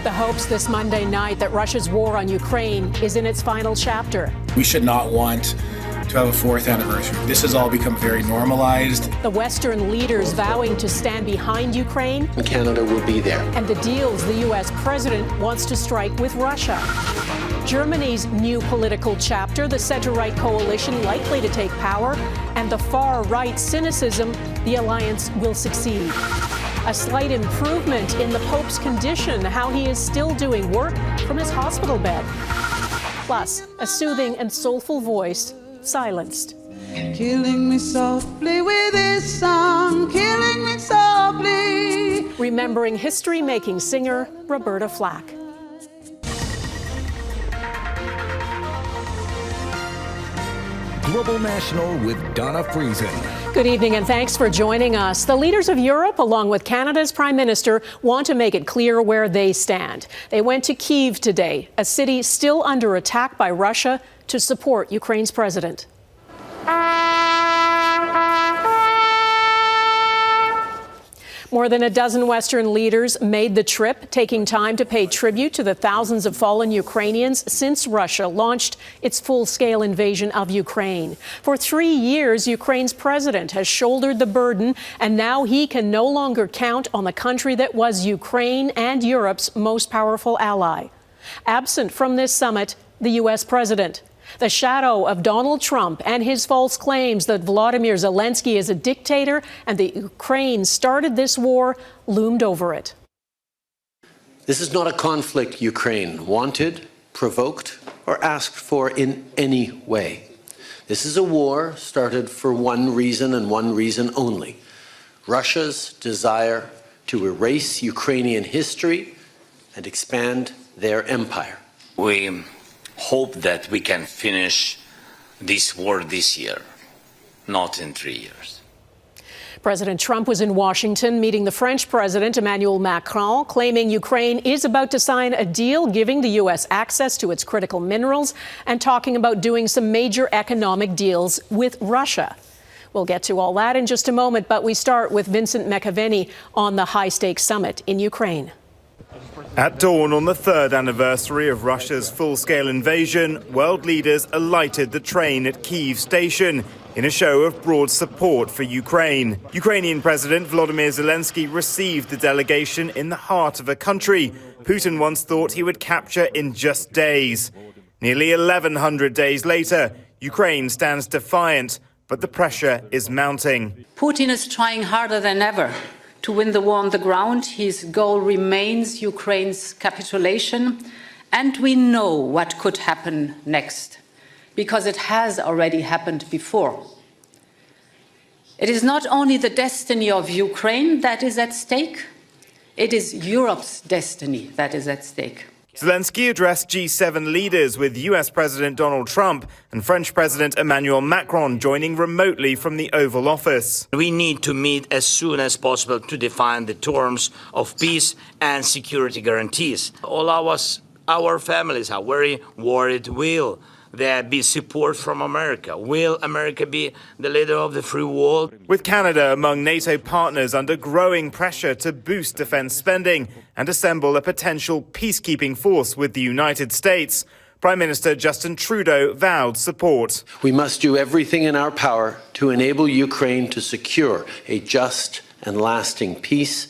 The hopes this Monday night that Russia's war on Ukraine is in its final chapter. We should not want to have a fourth anniversary. This has all become very normalized. The Western leaders vowing to stand behind Ukraine. Canada will be there. And the deals the U.S. president wants to strike with Russia. Germany's new political chapter, the center-right coalition likely to take power, and the far-right cynicism, the alliance will succeed. A slight improvement in the Pope's condition, how he is still doing work from his hospital bed. Plus, a soothing and soulful voice silenced. Killing me softly with this song, killing me softly. Remembering history-making singer Roberta Flack. Global National with Donna Friesen. Good evening and thanks for joining us. The leaders of Europe, along with Canada's Prime Minister, want to make it clear where they stand. They went to Kyiv today, a city still under attack by Russia, to support Ukraine's president. More than a dozen Western leaders made the trip, taking time to pay tribute to the thousands of fallen Ukrainians since Russia launched its full-scale invasion of Ukraine. For 3 years, Ukraine's president has shouldered the burden, and now he can no longer count on the country that was Ukraine and Europe's most powerful ally. Absent from this summit, the U.S. president. The shadow of Donald Trump and his false claims that Volodymyr Zelensky is a dictator and that Ukraine started this war loomed over it. This is not a conflict Ukraine wanted, provoked, or asked for in any way. This is a war started for one reason and one reason only: Russia's desire to erase Ukrainian history and expand their empire. We hope that we can finish this war this year, not in 3 years. President Trump was in Washington meeting the French President Emmanuel Macron, claiming Ukraine is about to sign a deal giving the U.S. access to its critical minerals and talking about doing some major economic deals with Russia. We'll get to all that in just a moment, but we start with Vincent McAviney on the high-stakes summit in Ukraine. At dawn on the third anniversary of Russia's full-scale invasion, world leaders alighted the train at Kyiv station in a show of broad support for Ukraine. Ukrainian President Volodymyr Zelensky received the delegation in the heart of a country Putin once thought he would capture in just days. Nearly 1,100 days later, Ukraine stands defiant, but the pressure is mounting. Putin is trying harder than ever to win the war on the ground. His goal remains Ukraine's capitulation, and we know what could happen next, because it has already happened before. It is not only the destiny of Ukraine that is at stake, it is Europe's destiny that is at stake. Zelensky addressed G7 leaders, with US President Donald Trump and French President Emmanuel Macron joining remotely from the Oval Office. We need to meet as soon as possible to define the terms of peace and security guarantees. All our families are very worried. Will there be support from America? Will America be the leader of the free world? With Canada among NATO partners under growing pressure to boost defence spending and assemble a potential peacekeeping force with the United States, Prime Minister Justin Trudeau vowed support. We must do everything in our power to enable Ukraine to secure a just and lasting peace,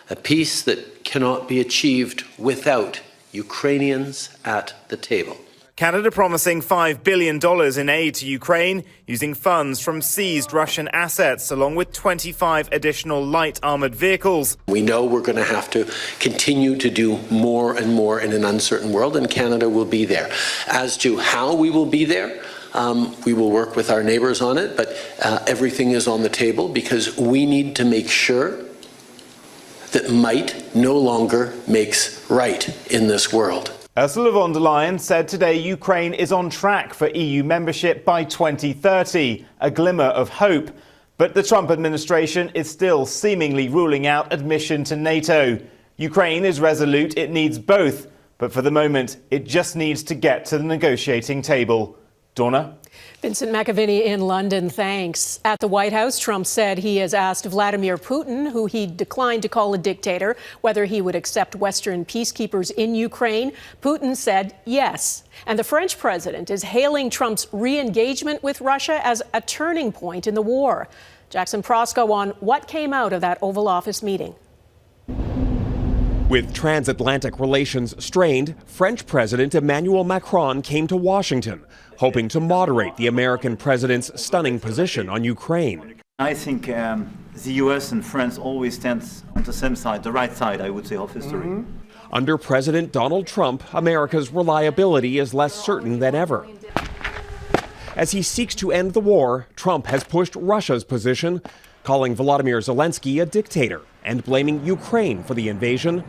a peace that cannot be achieved without Ukrainians at the table. Canada promising $5 billion in aid to Ukraine, using funds from seized Russian assets, along with 25 additional light armoured vehicles. We know we're going to have to continue to do more and more in an uncertain world, and Canada will be there. As to how we will be there, we will work with our neighbours on it, but everything is on the table because we need to make sure that might no longer makes right in this world. Ursula von der Leyen said today Ukraine is on track for EU membership by 2030, a glimmer of hope. But the Trump administration is still seemingly ruling out admission to NATO. Ukraine is resolute it needs both, but for the moment it just needs to get to the negotiating table. Donna? Vincent McAviney in London, thanks. At the White House, Trump said he has asked Vladimir Putin, who he declined to call a dictator, whether he would accept Western peacekeepers in Ukraine. Putin said yes. And the French president is hailing Trump's re-engagement with Russia as a turning point in the war. Jackson Prosco on what came out of that Oval Office meeting. With transatlantic relations strained, French President Emmanuel Macron came to Washington, hoping to moderate the American president's stunning position on Ukraine. I think the US and France always stand on the same side, the right side, I would say, of history. Under President Donald Trump, America's reliability is less certain than ever. As he seeks to end the war, Trump has pushed Russia's position, calling Volodymyr Zelensky a dictator and blaming Ukraine for the invasion.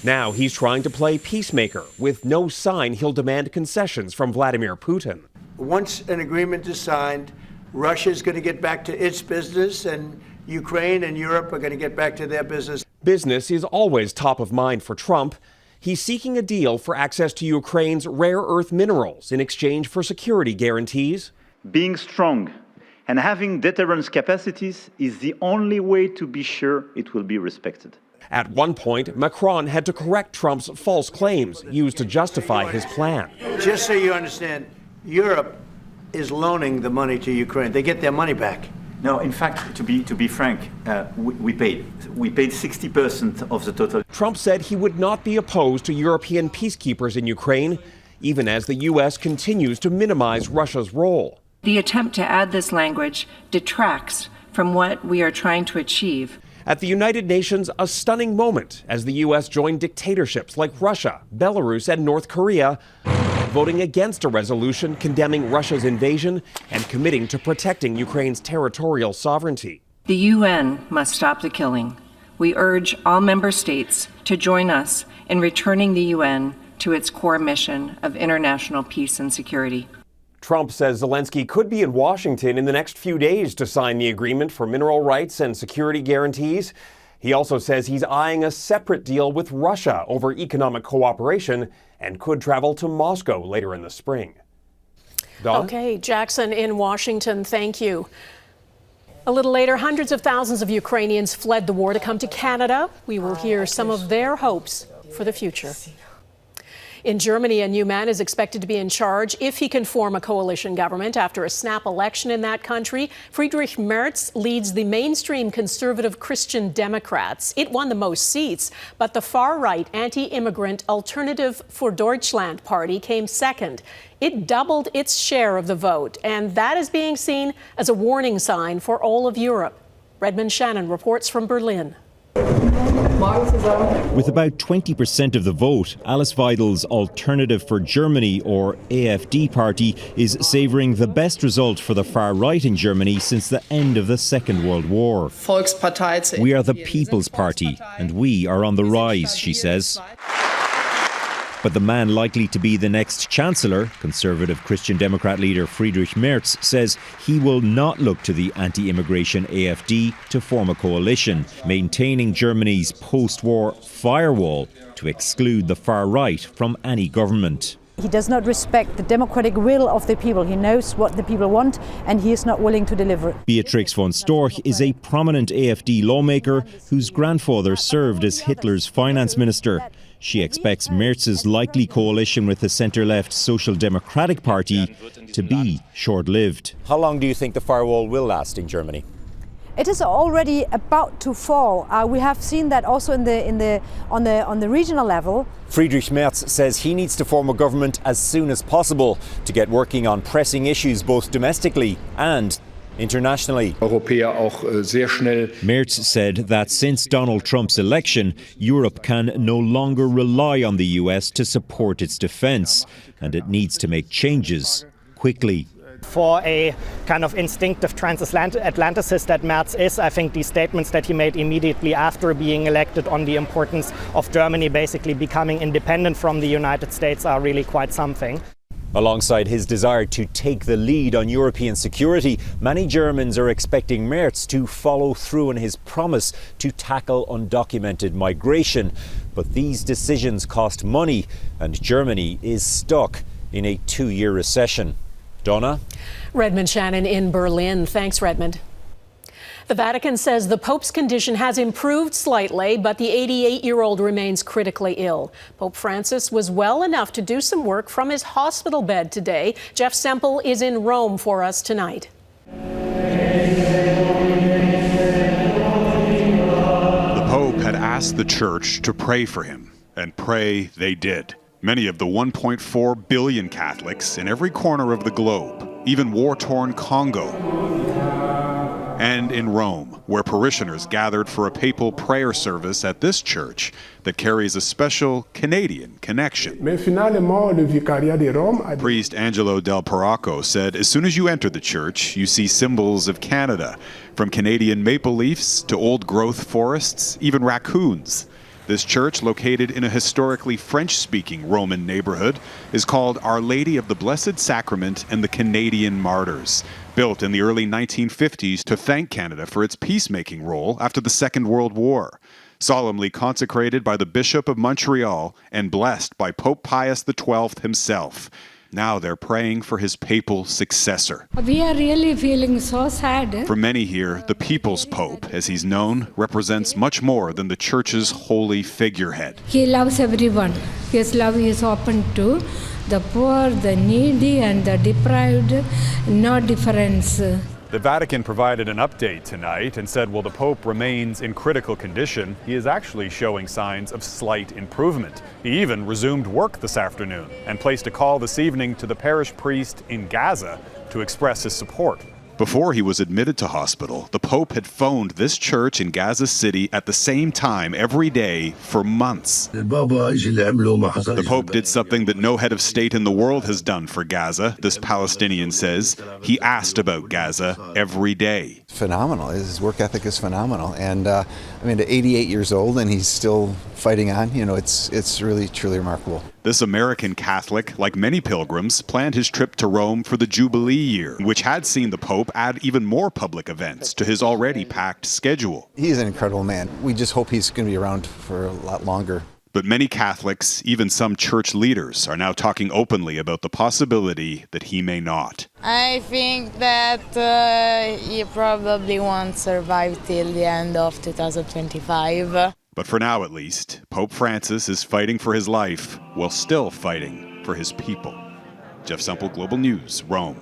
Now he's trying to play peacemaker, with no sign he'll demand concessions from Vladimir Putin. Once an agreement is signed, Russia is going to get back to its business, and Ukraine and Europe are going to get back to their business. Business is always top of mind for Trump. He's seeking a deal for access to Ukraine's rare earth minerals in exchange for security guarantees. Being strong and having deterrence capacities is the only way to be sure it will be respected. At one point, Macron had to correct Trump's false claims used to justify his plan. Just so you understand, Europe is loaning the money to Ukraine. They get their money back. No, in fact, to be frank, we paid 60% of the total. Trump said he would not be opposed to European peacekeepers in Ukraine, even as the U.S. continues to minimize Russia's role. The attempt to add this language detracts from what we are trying to achieve. At the United Nations, a stunning moment as the U.S. joined dictatorships like Russia, Belarus, and North Korea, voting against a resolution condemning Russia's invasion and committing to protecting Ukraine's territorial sovereignty. The UN must stop the killing. We urge all member states to join us in returning the UN to its core mission of international peace and security. Trump says Zelensky could be in Washington in the next few days to sign the agreement for mineral rights and security guarantees. He also says he's eyeing a separate deal with Russia over economic cooperation and could travel to Moscow later in the spring. Dawn? Okay, Jackson in Washington, thank you. A little later, hundreds of thousands of Ukrainians fled the war to come to Canada. We will hear some of their hopes for the future. In Germany, a new man is expected to be in charge if he can form a coalition government after a snap election in that country. Friedrich Merz leads the mainstream conservative Christian Democrats. It won the most seats, but the far-right anti-immigrant Alternative for Deutschland party came second. It doubled its share of the vote, and that is being seen as a warning sign for all of Europe. Redmond Shannon reports from Berlin. With about 20% of the vote, Alice Weidel's Alternative for Germany, or AfD party, is savouring the best result for the far right in Germany since the end of the Second World War. We are the People's Party, and we are on the rise, she says. But the man likely to be the next Chancellor, Conservative Christian Democrat leader Friedrich Merz, says he will not look to the anti-immigration AfD to form a coalition, maintaining Germany's post-war firewall to exclude the far right from any government. He does not respect the democratic will of the people. He knows what the people want, and he is not willing to deliver. Beatrix von Storch is a prominent AfD lawmaker whose grandfather served as Hitler's finance minister. She expects Merz's likely coalition with the centre-left Social Democratic Party to be short-lived. How long do you think the firewall will last in Germany? It is already about to fall. We have seen that also on the regional level. Friedrich Merz says he needs to form a government as soon as possible to get working on pressing issues both domestically and internationally. Merz said that since Donald Trump's election, Europe can no longer rely on the US to support its defence, and it needs to make changes quickly. For a kind of instinctive transatlanticist that Merz is, I think these statements that he made immediately after being elected on the importance of Germany basically becoming independent from the United States are really quite something. Alongside his desire to take the lead on European security, many Germans are expecting Merz to follow through on his promise to tackle undocumented migration. But these decisions cost money, and Germany is stuck in a 2-year recession. Donna? Redmond Shannon in Berlin. Thanks, Redmond. The Vatican says the Pope's condition has improved slightly, but the 88-year-old remains critically ill. Pope Francis was well enough to do some work from his hospital bed today. Jeff Semple is in Rome for us tonight. The Pope had asked the Church to pray for him, and pray they did. Many of the 1.4 billion Catholics in every corner of the globe, even war-torn Congo, and in Rome, where parishioners gathered for a papal prayer service at this church that carries a special Canadian connection. Priest Angelo Del Paracco said as soon as you enter the church, you see symbols of Canada, from Canadian maple leafs to old-growth forests, even raccoons. This church, located in a historically French-speaking Roman neighborhood, is called Our Lady of the Blessed Sacrament and the Canadian Martyrs, built in the early 1950s to thank Canada for its peacemaking role after the Second World War. Solemnly consecrated by the Bishop of Montreal and blessed by Pope Pius XII himself. Now they're praying for his papal successor. We are really feeling so sad. For many here, the People's Pope, as he's known, represents much more than the Church's holy figurehead. He loves everyone. His love is open to the poor, the needy, and the deprived. No difference. The Vatican provided an update tonight and said while the Pope remains in critical condition, he is actually showing signs of slight improvement. He even resumed work this afternoon and placed a call this evening to the parish priest in Gaza to express his support. Before he was admitted to hospital, the Pope had phoned this church in Gaza City at the same time every day for months. The Pope did something that no head of state in the world has done for Gaza, this Palestinian says. He asked about Gaza every day. Phenomenal. His work ethic is phenomenal. And I mean, at 88 years old and he's still fighting on, you know, it's really, truly remarkable. This American Catholic, like many pilgrims, planned his trip to Rome for the Jubilee year, which had seen the Pope add even more public events to his already packed schedule. He's an incredible man. We just hope he's going to be around for a lot longer. But many Catholics, even some church leaders, are now talking openly about the possibility that he may not. I think that he probably won't survive till the end of 2025. But for now, at least, Pope Francis is fighting for his life while still fighting for his people. Jeff Semple, Global News, Rome.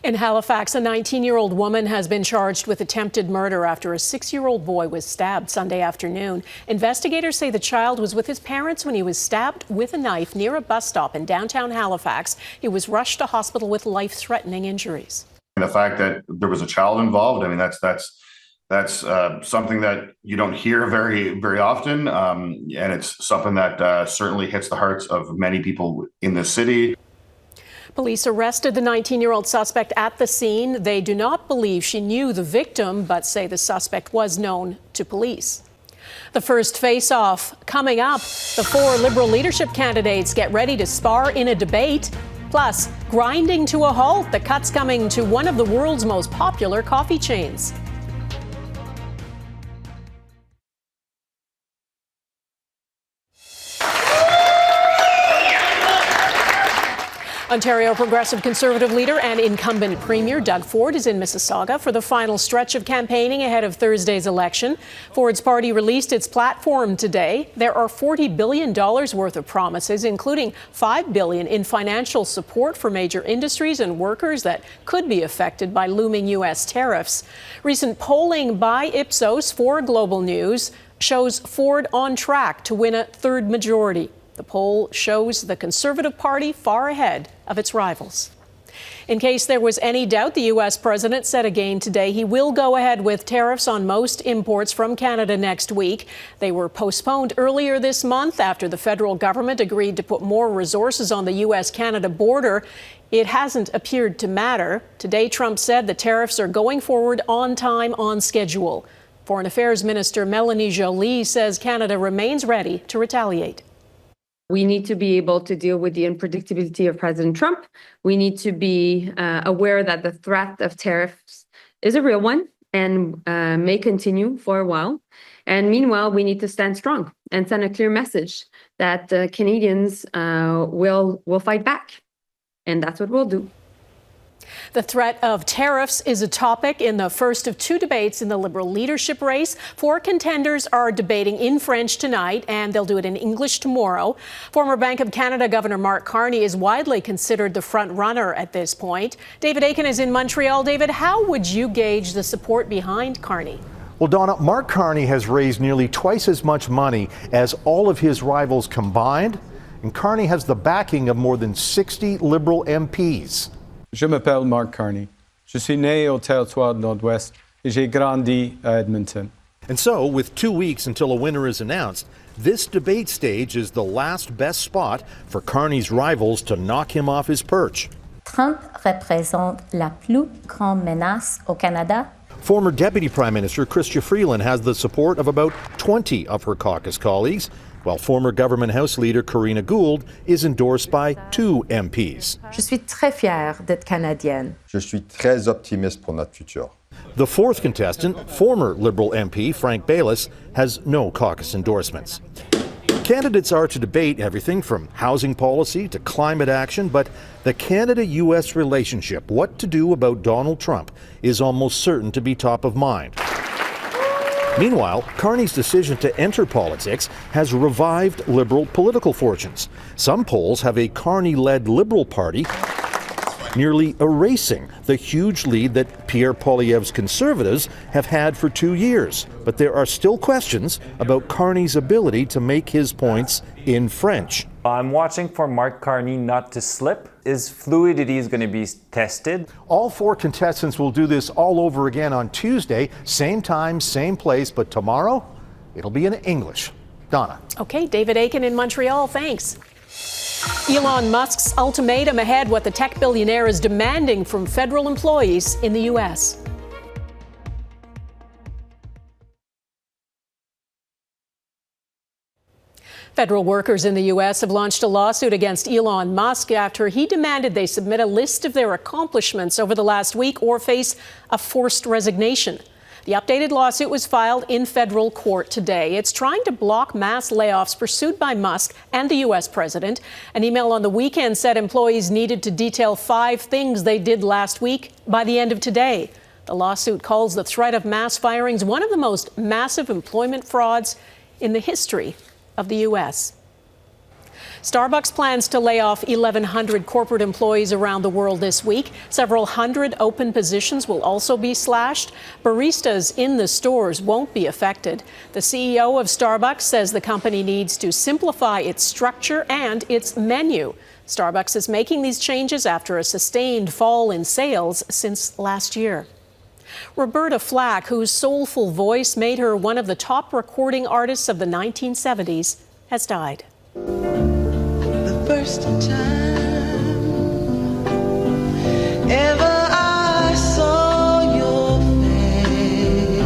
In Halifax, a 19-year-old woman has been charged with attempted murder after a 6-year-old boy was stabbed Sunday afternoon. Investigators say the child was with his parents when he was stabbed with a knife near a bus stop in downtown Halifax. He was rushed to hospital with life-threatening injuries. The fact that there was a child involved, I mean, that's something that you don't hear very, very often, and it's something that certainly hits the hearts of many people in the city. Police arrested the 19-year-old suspect at the scene. They do not believe she knew the victim, but say the suspect was known to police. The first face-off coming up. The 4 Liberal leadership candidates get ready to spar in a debate. Plus, grinding to a halt, the cuts coming to one of the world's most popular coffee chains. Ontario Progressive Conservative leader and incumbent Premier Doug Ford is in Mississauga for the final stretch of campaigning ahead of Thursday's election. Ford's party released its platform today. There are $40 billion worth of promises, including $5 billion in financial support for major industries and workers that could be affected by looming U.S. tariffs. Recent polling by Ipsos for Global News shows Ford on track to win a third majority. The poll shows the Conservative Party far ahead of its rivals. In case there was any doubt, the U.S. president said again today he will go ahead with tariffs on most imports from Canada next week. They were postponed earlier this month after the federal government agreed to put more resources on the U.S.-Canada border. It hasn't appeared to matter. Today, Trump said the tariffs are going forward on time, on schedule. Foreign Affairs Minister Melanie Joly says Canada remains ready to retaliate. We need to be able to deal with the unpredictability of President Trump. We need to be aware that the threat of tariffs is a real one and may continue for a while. And meanwhile, we need to stand strong and send a clear message that Canadians will fight back. And that's what we'll do. The threat of tariffs is a topic in the first of two debates in the Liberal leadership race. Four contenders are debating in French tonight, and they'll do it in English tomorrow. Former Bank of Canada Governor Mark Carney is widely considered the front runner at this point. David Akin is in Montreal. David, how would you gauge the support behind Carney? Well, Donna, Mark Carney has raised nearly twice as much money as all of his rivals combined, and Carney has the backing of more than 60 Liberal MPs. Je m'appelle Mark Carney. Je suis né au territoire de Nord-Ouest et j'ai grandi à Edmonton. And so, with 2 weeks until a winner is announced, this debate stage is the last best spot for Carney's rivals to knock him off his perch. Trump représente la plus grande menace au Canada. Former Deputy Prime Minister Chrystia Freeland has the support of about 20 of her caucus colleagues, while former Government House Leader Karina Gould is endorsed by 2 MPs. Je suis très fière d'être canadienne. Je suis très optimiste pour notre futur. The fourth contestant, former Liberal MP Frank Baylis, has no caucus endorsements. Candidates are to debate everything from housing policy to climate action, but the Canada-U.S. relationship, what to do about Donald Trump, is almost certain to be top of mind. Meanwhile, Carney's decision to enter politics has revived Liberal political fortunes. Some polls have a Carney-led Liberal Party nearly erasing the huge lead that Pierre Poilievre's Conservatives have had for 2 years. But there are still questions about Carney's ability to make his points in French. I'm watching for Mark Carney not to slip. His fluidity is going to be tested. All 4 contestants will do this all over again on Tuesday, same time, same place, but tomorrow it'll be in English. Donna. Okay, David Akin in Montreal, thanks. Elon Musk's ultimatum ahead, what the tech billionaire is demanding from federal employees in the U.S. Federal workers in the U.S. have launched a lawsuit against Elon Musk after he demanded they submit a list of their accomplishments over the last week or face a forced resignation. The updated lawsuit was filed in federal court today. It's trying to block mass layoffs pursued by Musk and the U.S. president. An email on the weekend said employees needed to detail 5 things they did last week by the end of today. The lawsuit calls the threat of mass firings one of the most massive employment frauds in the history of the U.S. Starbucks plans to lay off 1,100 corporate employees around the world this week. Several hundred open positions will also be slashed. Baristas in the stores won't be affected. The CEO of Starbucks says the company needs to simplify its structure and its menu. Starbucks is making these changes after a sustained fall in sales since last year. Roberta Flack, whose soulful voice made her one of the top recording artists of the 1970s, has died. First time ever I saw your face.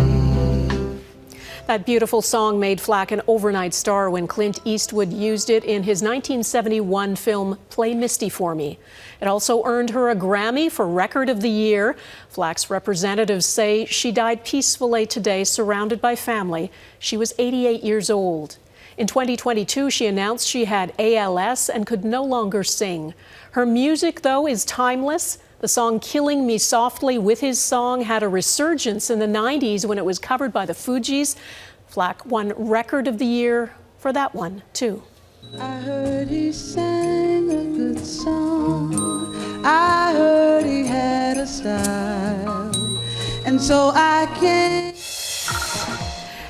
That beautiful song made Flack an overnight star when Clint Eastwood used it in his 1971 film Play Misty for Me. It also earned her a Grammy for Record of the Year. Flack's representatives say she died peacefully today, surrounded by family. She was 88 years old. In 2022, she announced she had ALS and could no longer sing. Her music, though, is timeless. The song Killing Me Softly with His Song had a resurgence in the 90s when it was covered by the Fugees. Flack won Record of the Year for that one, too. I heard he sang a good song. I heard he had a style. And so I can't.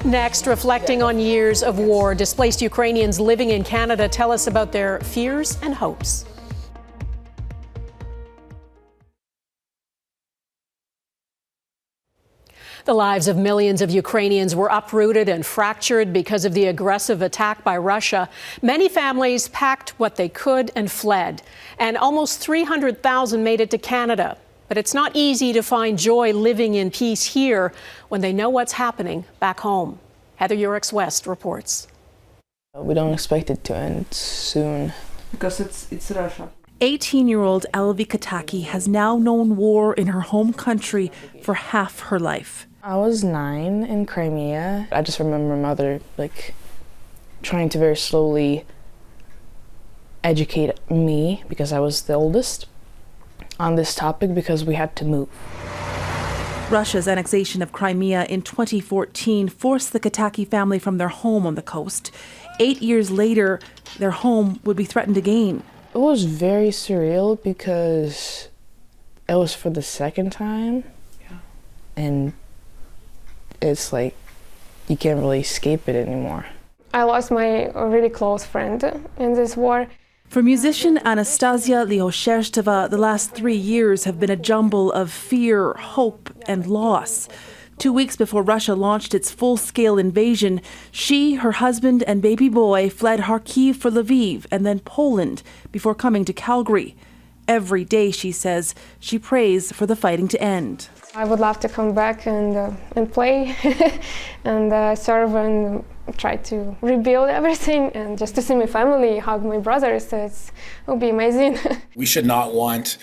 Next, reflecting on years of war, displaced Ukrainians living in Canada tell us about their fears and hopes. The lives of millions of Ukrainians were uprooted and fractured because of the aggressive attack by Russia. Many families packed what they could and fled, and almost 300,000 made it to Canada. But it's not easy to find joy living in peace here when they know what's happening back home. Heather Urix West reports. We don't expect it to end soon. Because it's Russia. 18-year-old Elvi Kataki has now known war in her home country for half her life. I was 9 in Crimea. I just remember my mother trying to very slowly educate me because I was the oldest. on this topic because we had to move. Russia's annexation of Crimea in 2014 forced the Kyiv family from their home on the coast. 8 years later, their home would be threatened again. It was very surreal because it was for the second time. Yeah. And it's like you can't really escape it anymore. I lost my really close friend in this war. For musician Anastasia Liosherstova, the last 3 years have been a jumble of fear, hope, and loss. 2 weeks before Russia launched its full-scale invasion, she, her husband, and baby boy fled Kyiv for Lviv and then Poland before coming to Calgary. Every day, she says, she prays for the fighting to end. I would love to come back and play and serve and try to rebuild everything, and just to see my family, hug my brothers. It will be amazing. We should not want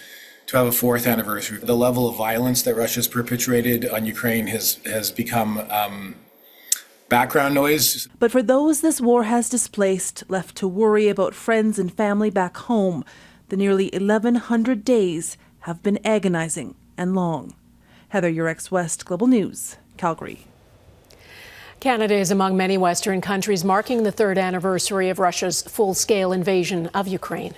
to have a fourth anniversary. The level of violence that Russia's perpetrated on Ukraine has become background noise. But for those this war has displaced, left to worry about friends and family back home, the nearly 1,100 days have been agonizing and long. Heather Yurex, West Global News, Calgary. Canada is among many Western countries marking the third anniversary of Russia's full-scale invasion of Ukraine.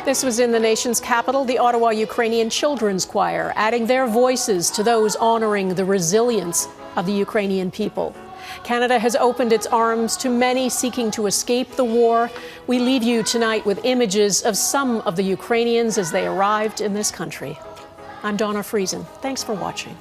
This was in the nation's capital, the Ottawa Ukrainian Children's Choir, adding their voices to those honoring the resilience of the Ukrainian people. Canada has opened its arms to many seeking to escape the war. We leave you tonight with images of some of the Ukrainians as they arrived in this country. I'm Donna Friesen. Thanks for watching.